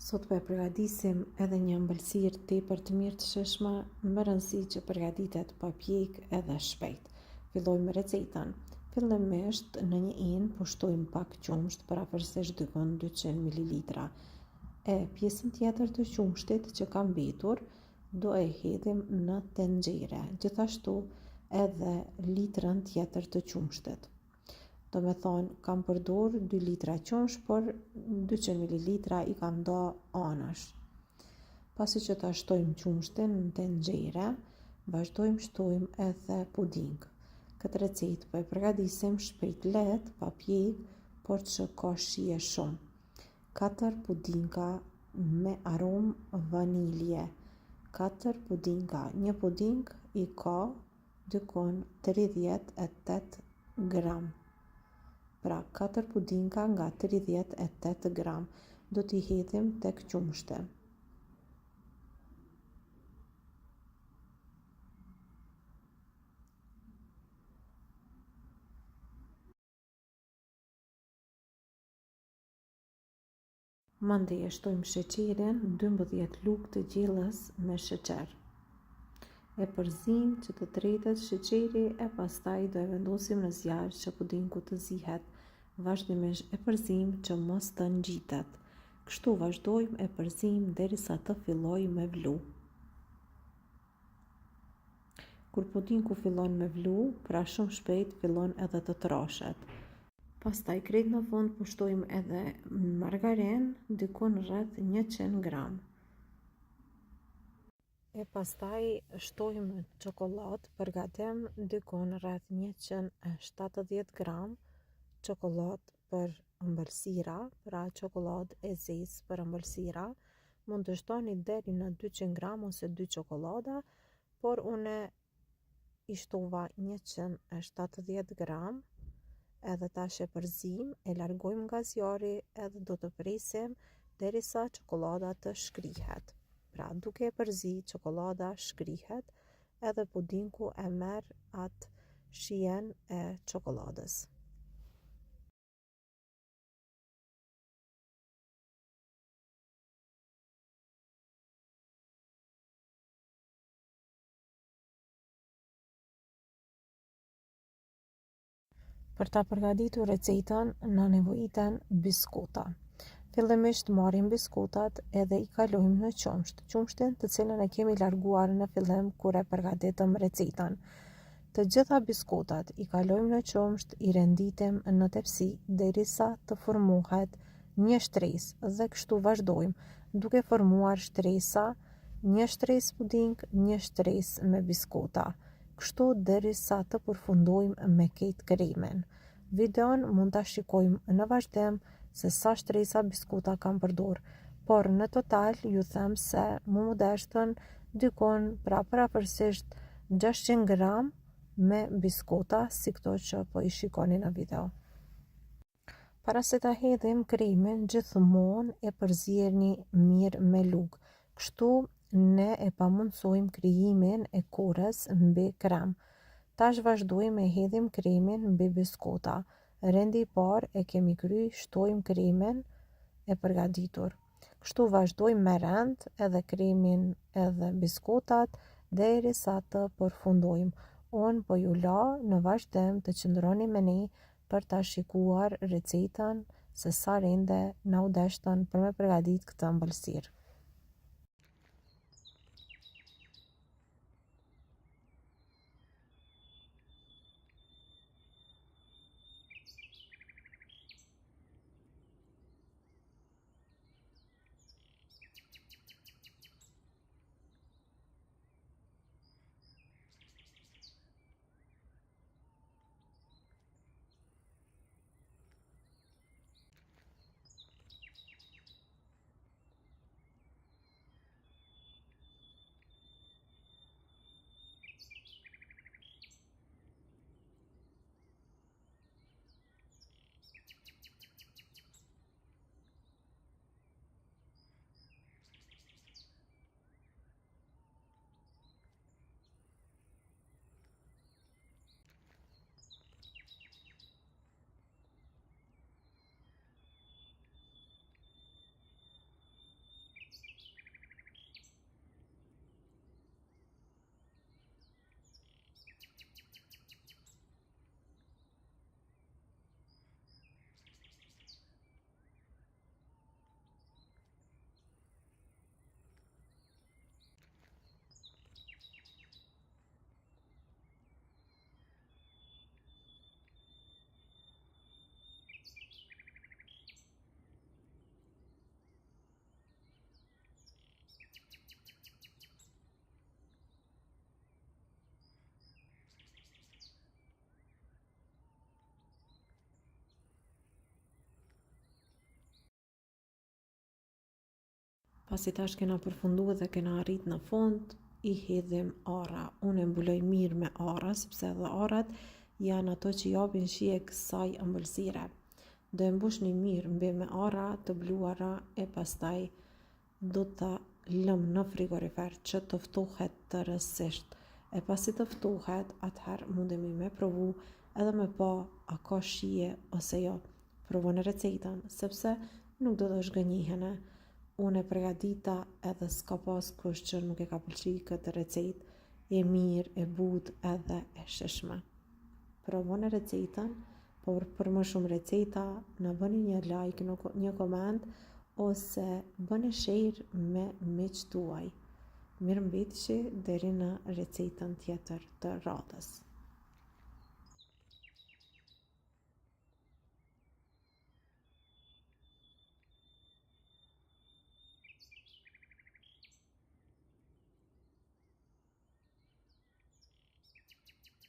Sot po e përgatisim edhe një ëmbëlsirë tepër të mirë të shishme, me rëndësi që përgatitet pa pjekë edhe shpejt. Fillojmë me recetën. Fillimisht në një inë pushtojmë pak qumsht, parapërsisht dykon 200 ml. E pjesën tjetër të qumshtit që ka mbetur do e hedhim në tenxhere, gjithashtu edhe litrën tjetër të qumshtit. Do me thonë, kam përdor 2 litra qumsh, por 200 ml i kam do anash. Pasi që ta shtojmë qumshtin në tenxhere, vazhdojmë shtojmë edhe puding. Këtë recetë po e përgatisim shpejt lehtë, pa pjekë, por që ka shije shumë. 4 pudinga me aromë vanilje. 4 pudinga. Një puding i ka dykon 38 gram. Pra 4 pudinga nga 38 gram do t'i hedhim tek qumshti. Mandej e shtojmë sheqerin, 12 lugë të gjellës me sheqer. E përzim që të tretet sheqeri e pastaj do e vendosim në zjarr që pudingu të zihet. Vazhdimisht e përzim që mos të ngjitet. Kështu vazhdojmë e përzim derisa të fillojë me vlu. Kur pudingu fillon me vlu, pra shumë shpejt fillon edhe të trashet. Pastaj krejt në fund pushtojmë edhe margarinë, dykon rreth 100 gram. E pastaj shtojmë çokoladë për gatim, dykon rreth 170 gram, çokoladë për ëmbëlsira, pra çokoladë e zezë për ëmbëlsira. Mund të shtoni deri në 200 gram ose 2 çokolada, por une i shtova 170 gram. Edhe tash e përzim, e largojmë nga zjarri edhe do të presim derisa çokolada të shkrihet. Pra duke e përzi, çokolada shkrihet edhe pudingu e merr atë shijen e çokoladës. Për ta përgatitur recetën, na nevojiten biskota. Fillimisht marrim biskotat edhe i kalojmë në qumsht. Qumshtin të cilën e kemi larguar në fillim kur e përgatitëm recetën. Të gjitha biskotat i kalojmë në qumsht, i renditim në tepsi derisa të formohet një shtresë dhe kështu vazhdojmë, duke formuar shtresa, një shtresë puding, një shtresë me biskota. Kështu derisa të përfundojmë me këtë kremin. Videon mund ta shikojmë në vazhdim se sa shtresa biskota kam përdor, por në total ju them se mu deshtën dykon pra parapërsisht 600 gram me biskota, si këto që po i shikoni në video. Para se ta hedhim kremin, gjithmonë e përzierni mirë me lugë. Kështu ne e pamundsojmë krijimin e korës mbi krem. Tash vazhdojmë e hedhim kremin mbi biskota. Rendi i parë e kemi kry, shtojmë kremin e përgatitur. Kështu vazhdojmë me rend edhe kremin edhe biskotat derisa të përfundojmë. Unë po ju la në vazhdim të qëndroni me ne për ta shikuar recetën se sa rende na u deshtën për me përgatit këtë ëmbëlsirë. Pasi tash kena përfundu dhe kena arrit në fund, i hedhim ara. Unë e mbuloj mirë me ara, sepse edhe arat janë ato që japin shije kësaj ëmbëlsire. Do e mbushni mirë mbi me ara të bluara e pastaj do ta lëm në frigorifer që të ftohet të rësisht. E pasi të ftohet, atëherë mundemi me provu edhe me pa a ka shije ose jo. Provoni recetën, sepse nuk do të shgënjiheni. Unë e përgatita edhe s'ka pas kush që nuk e ka pëlqy këtë recetë, e mirë, e butë edhe e shishme. Provoni recetën, por për më shumë receta na bëni një like, një koment ose bëni share me miqtë tuaj. Mirëmbëjtje deri në recetën tjetër të radhës.